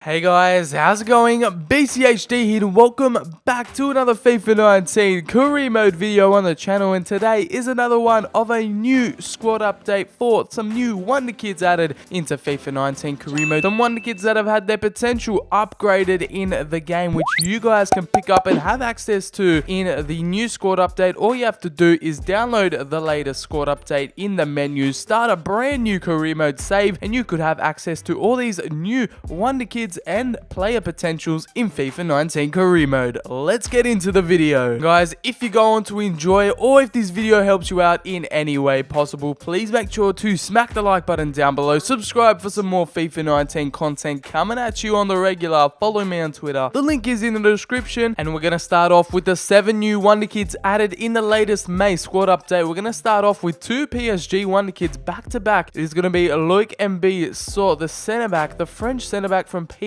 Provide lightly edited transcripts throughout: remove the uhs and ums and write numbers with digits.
Hey guys, how's it going? BCHD here and welcome back to another FIFA 19 career mode video on the channel, and today is another one of a new squad update for some new Wonder Kids added into FIFA 19 career mode. Some Wonder Kids that have had their potential upgraded in the game, which you guys can pick up and have access to in the new squad update. All you have to do is download the latest squad update in the menu, start a brand new career mode save, and you could have access to all these new Wonder Kids and player potentials in FIFA 19 career mode. Let's get into the video. Guys, if you go on to enjoy, or if this video helps you out in any way possible, please make sure to smack the like button down below, subscribe for some more FIFA 19 content coming at you on the regular, follow me on Twitter, the link is in the description, and we're going to start off with the 7 new Wonder Kids added in the latest May squad update. We're going to start off with 2 PSG Wonder Kids back to back. It is going to be Loic Mb, the centre back, the French centre back from PSG,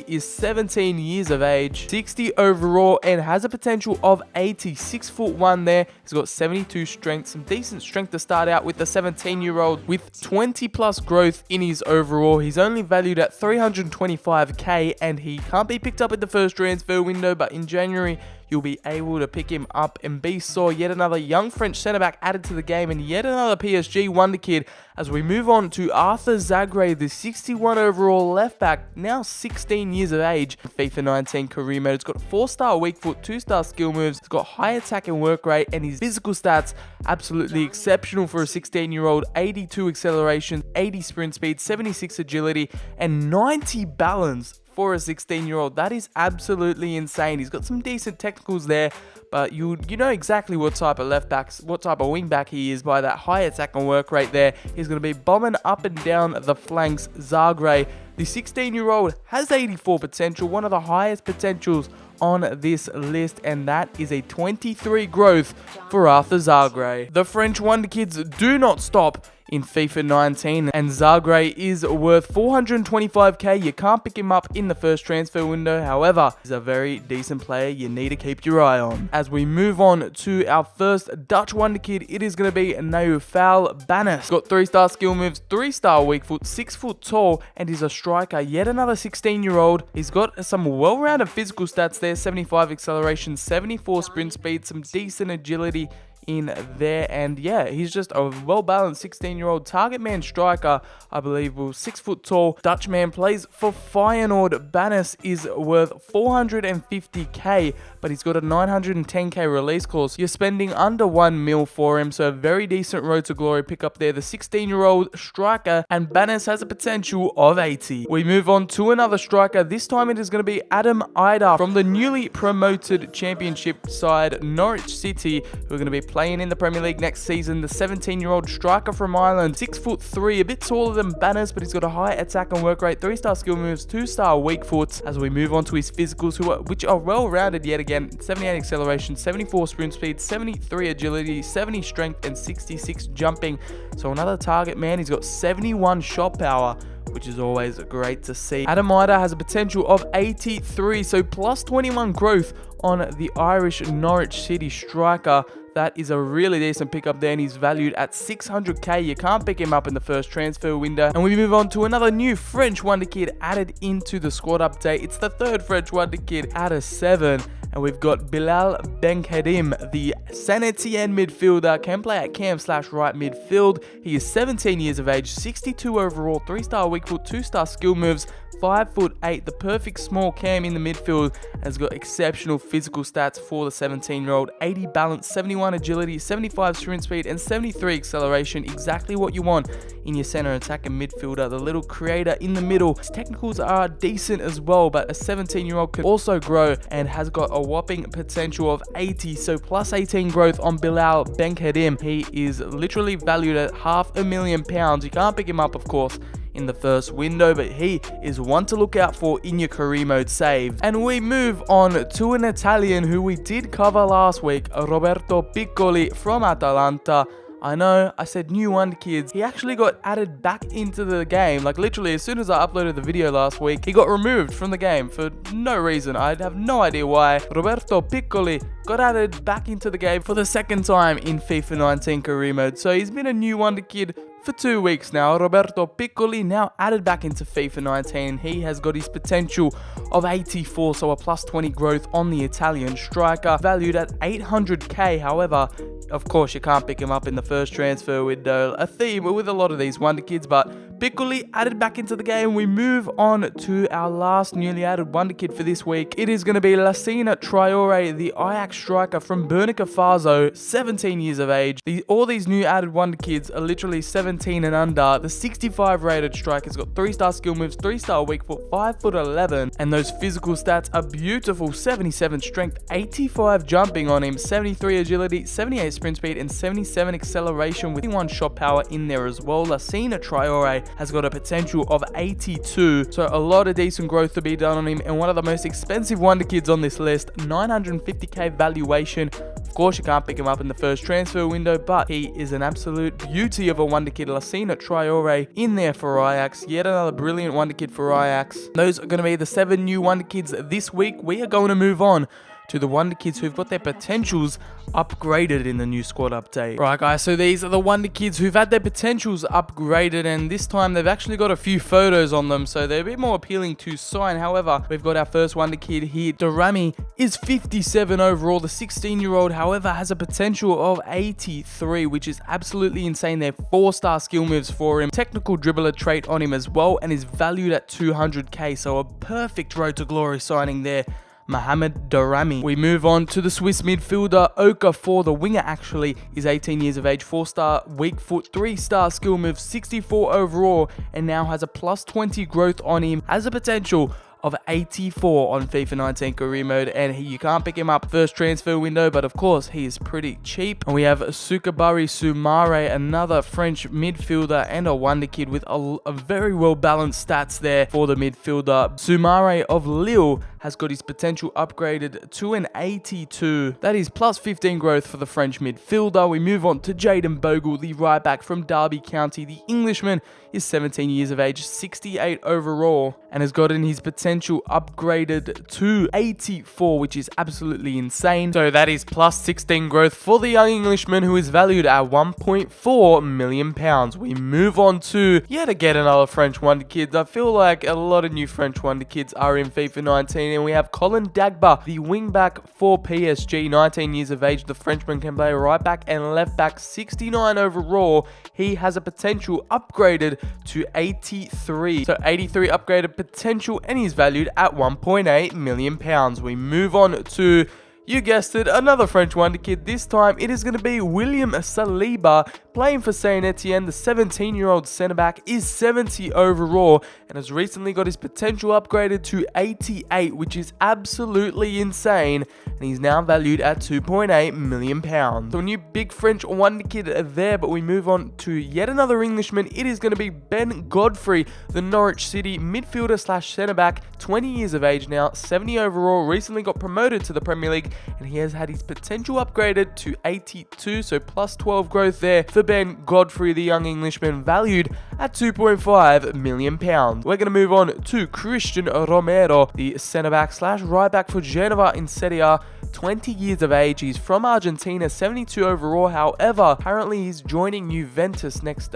is 17 years of age, 60 overall, and has a potential of 80, 6'1" there. He's got 72 strength, some decent strength to start out with the 17-year-old with 20 plus growth in his overall. He's only valued at 325k, and he can't be picked up in the first transfer window, but in January you'll be able to pick him up. And B saw yet another young French centre-back added to the game, and yet another PSG Wonder Kid as we move on to Arthur Zagre, the 61 overall left-back, now 16 years of age. FIFA 19 career mode. It's got 4-star weak foot, 2-star skill moves, it's got high attack and work rate, and his physical stats absolutely exceptional for a 16-year-old. 82 acceleration, 80 sprint speed, 76 agility, and 90 balance for a 16-year-old. That is absolutely insane. He's got some decent technicals there, but you know exactly what type of left back, what type of wing back he is by that high attack and work rate there. He's going to be bombing up and down the flanks. Zagre, the 16-year-old, has 84 potential, one of the highest potentials on this list, and that is a 23 growth for Arthur Zagre. The French Wonder Kids do not stop in FIFA 19, and Zagre is worth 425k. You can't pick him up in the first transfer window, however, he's a very decent player you need to keep your eye on. As we move on to our first Dutch Wonder Kid, it is going to be Naufal Banis. Got 3-star skill moves, 3-star weak foot, 6 foot tall, and he's a striker. Yet another 16-year-old. He's got some well-rounded physical stats there, 75 acceleration, 74 sprint speed, some decent agility in there, and yeah, he's just a well-balanced 16-year-old target man striker, I believe. 6 foot tall Dutch man, plays for Feyenoord. Banis is worth 450k, but he's got a 910k release clause. You're spending under 1 mil for him, so a very decent road to glory pickup there. The 16-year-old striker, and Banis has a potential of 80. We move on to another striker. This time it is going to be Adam Ida from the newly promoted championship side Norwich City, who are going to be playing in the Premier League next season. The 17-year-old striker from Ireland, 6'3", a bit taller than Banis, but he's got a high attack and work rate, 3-star skill moves, 2-star weak foot. As we move on to his physicals, which are well-rounded yet again, 78 acceleration, 74 sprint speed, 73 agility, 70 strength, and 66 jumping. So another target man. He's got 71 shot power, which is always great to see. Adam Ida has a potential of 83, so plus 21 growth on the Irish Norwich City striker. That is a really decent pickup there, and he's valued at 600k. You can't pick him up in the first transfer window. And we move on to another new French Wonder Kid added into the squad update. It's the 3rd French Wonder Kid out of 7. And we've got Bilal Benkedim, the Saint Etienne midfielder, can play at cam/right midfield. He is 17 years of age, 62 overall, 3-star weak foot, 2-star skill moves, 5'8", the perfect small cam in the midfield, has got exceptional physical stats for the 17-year-old. 80 balance, 71 agility, 75 sprint speed, and 73 acceleration. Exactly what you want in your center attack and midfielder. The little creator in the middle. His technicals are decent as well, but a 17-year-old can also grow and has got a whopping potential of 80, so plus 18 growth on Bilal Benkedim. He is literally valued at £500,000. You can't pick him up, of course, in the first window, but he is one to look out for in your career mode save. And we move on to an Italian who we did cover last week, Roberto Piccoli from Atalanta. I know, I said new Wonder Kids. He actually got added back into the game. Like literally, as soon as I uploaded the video last week, he got removed from the game for no reason. I have no idea why. Roberto Piccoli got added back into the game for the 2nd time in FIFA 19 career mode. So he's been a new Wonder Kid for 2 weeks now. Roberto Piccoli now added back into FIFA 19. He has got his potential of 84, so a plus 20 growth on the Italian striker, valued at 800k. However, of course, you can't pick him up in the first transfer window. A theme with a lot of these Wonder Kids, but Piccoli added back into the game. We move on to our last newly added Wonder Kid for this week. It is going to be Lassina Traore, the Ajax striker from Burkina Faso, 17 years of age. All these new added Wonder Kids are literally 17 and under. The 65 rated striker's got 3-star skill moves, 3-star weak foot, 5'11", and those physical stats are beautiful. 77 strength, 85 jumping on him, 73 agility, 78 sprint speed, and 77 acceleration with 1 shot power in there as well. Lassina Traore has got a potential of 82, so a lot of decent growth to be done on him, and one of the most expensive Wonder Kids on this list. 950k valuation. Of course, you can't pick him up in the first transfer window, but he is an absolute beauty of a Wonder Kid. Lassina Traore in there for Ajax. Yet another brilliant Wonder Kid for Ajax. Those are going to be the 7 new Wonder Kids this week. We are going to move on to the Wonder Kids who've got their potentials upgraded in the new squad update. Right, guys, so these are the Wonder Kids who've had their potentials upgraded, and this time they've actually got a few photos on them, so they're a bit more appealing to sign. However, we've got our first Wonder Kid here. Darami is 57 overall. The 16-year-old, however, has a potential of 83, which is absolutely insane. They're 4-star skill moves for him. Technical dribbler trait on him as well, and is valued at 200k, so a perfect road to glory signing there. Mohamed Darami. We move on to the Swiss midfielder Okafor. The winger actually is 18 years of age, 4-star weak foot, 3-star skill move, 64 overall, and now has a plus 20 growth on him. Has a potential of 84 on FIFA 19 career mode, and you can't pick him up first transfer window, but of course he is pretty cheap. And we have Sukabari Soumare, another French midfielder and a Wonder Kid with a very well balanced stats there for the midfielder. Soumare of Lille has got his potential upgraded to an 82. That is plus 15 growth for the French midfielder. We move on to Jayden Bogle, the right back from Derby County. The Englishman is 17 years of age, 68 overall, and has gotten his potential upgraded to 84, which is absolutely insane. So that is plus 16 growth for the young Englishman, who is valued at 1.4 million pounds. We move on to yet again another French Wonder Kids. I feel like a lot of new French Wonder Kids are in FIFA 19, and we have Colin Dagba, the wingback for PSG, 19 years of age. The Frenchman can play right back and left back, 69 overall. He has a potential upgraded to 83. So 83 upgraded potential, and he's valued at 1.8 million pounds. We move on to, you guessed it, another French Wonder Kid. This time it is going to be William Saliba, playing for Saint Etienne. The 17-year-old centre-back is 70 overall and has recently got his potential upgraded to 88, which is absolutely insane, and he's now valued at 2.8 million pounds. So a new big French Wonder Kid there, but we move on to yet another Englishman. It is going to be Ben Godfrey, the Norwich City midfielder slash centre-back, 20 years of age now, 70 overall, recently got promoted to the Premier League, and he has had his potential upgraded to 82, so plus 12 growth there for Ben Godfrey, the young Englishman, valued at 2.5 million pounds. We're going to move on to Christian Romero, the centre-back slash right-back for Genova in Serie A, 20 years of age. He's from Argentina, 72 overall. However, apparently he's joining Juventus next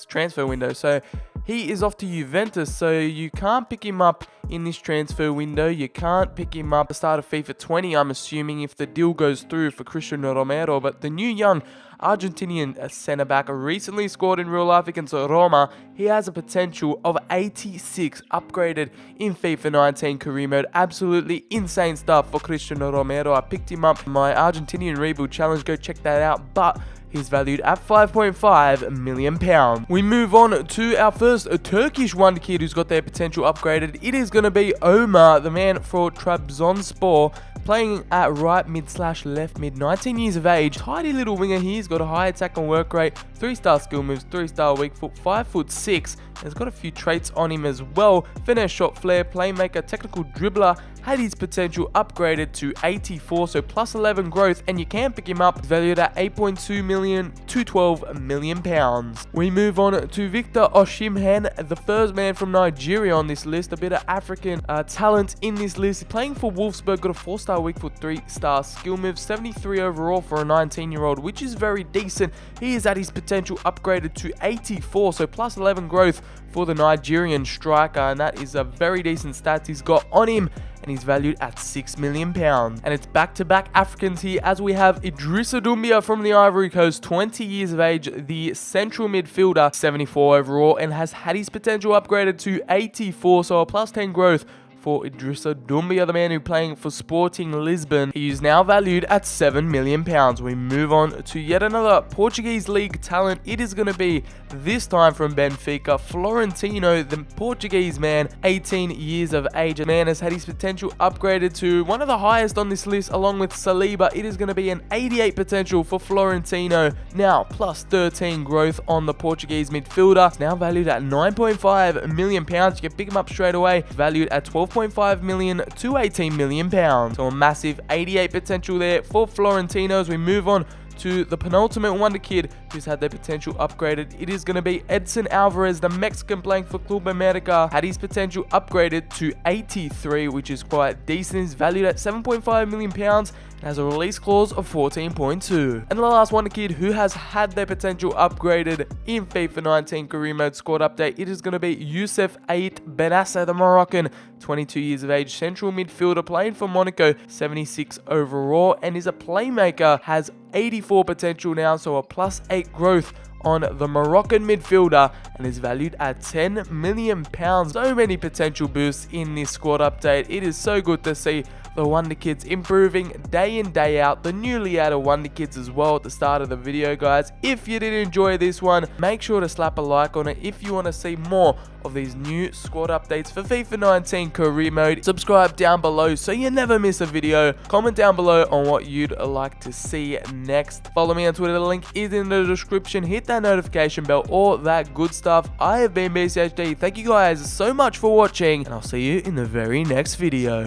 transfer window, so he is off to Juventus, so you can't pick him up in this transfer window. You can't pick him up at the start of FIFA 20, I'm assuming, if the deal goes through for Christian Romero. But the new young Argentinian centre-back recently scored in real life against Roma. He has a potential of 86 upgraded in FIFA 19 career mode. Absolutely insane stuff for Christian Romero. I picked him up in my Argentinian Rebuild Challenge. Go check that out. But he's valued at 5.5 million pounds. We move on to our first Turkish Wonder Kid who's got their potential upgraded. It is going to be Omar, the man for Trabzonspor, playing at right mid slash left mid, 19 years of age. Tidy little winger here. He's got a high attack and work rate, 3-star skill moves, 3-star weak foot, 5'6". He's got a few traits on him as well. Finesse, shot, flair, playmaker, technical dribbler. had his potential upgraded to 84, so plus 11 growth, and you can pick him up, valued at 8.2 million to 12 million pounds. We move on to Victor Osimhen, the first man from Nigeria on this list. A bit of African talent in this list. Playing for Wolfsburg, got a 4-star weak foot, 3-star skill move, 73 overall for a 19-year-old, which is very decent. He is at his potential upgraded to 84, so plus 11 growth for the Nigerian striker, and that is a very decent stats he's got on him, and he's valued at 6 million pounds. And it's back-to-back Africans here, as we have Idrissa Doumbia from the Ivory Coast, 20 years of age, the central midfielder, 74 overall, and has had his potential upgraded to 84, so a plus 10 growth for Idrissa Doumbia, the man who playing for Sporting Lisbon. He is now valued at 7 million pounds. We move on to yet another Portuguese league talent. It is going to be this time from Benfica, Florentino, the Portuguese man, 18 years of age. The man has had his potential upgraded to one of the highest on this list, along with Saliba. It is going to be an 88 potential for Florentino. Now, plus 13 growth on the Portuguese midfielder. It's now valued at 9.5 million pounds. You can pick him up straight away, valued at 12.5 million to 18 million pounds. So a massive 88 potential there for Florentino. As we move on to the penultimate wonder kid who's had their potential upgraded, it is going to be Edson Alvarez, the Mexican playing for Club America. Had his potential upgraded to 83, which is quite decent. He's valued at 7.5 million pounds and has a release clause of 14.2. And the last wonder kid who has had their potential upgraded in FIFA 19 career mode squad update, it is going to be Youssef Ait Benassa, the Moroccan, 22 years of age, central midfielder playing for Monaco, 76 overall, and is a playmaker, has 84 potential now, so a plus 8 growth on the Moroccan midfielder, and is valued at 10 million pounds. So many potential boosts in this squad update. It is so good to see the Wonder Kids improving day in, day out. The newly added Wonder Kids as well at the start of the video, guys. If you did enjoy this one, make sure to slap a like on it. If you want to see more of these new squad updates for FIFA 19 career mode, subscribe down below so you never miss a video. Comment down below on what you'd like to see next. Follow me on Twitter, the link is in the description. Hit that notification bell, all that good stuff. I have been BCHD. Thank you guys so much for watching, and I'll see you in the very next video.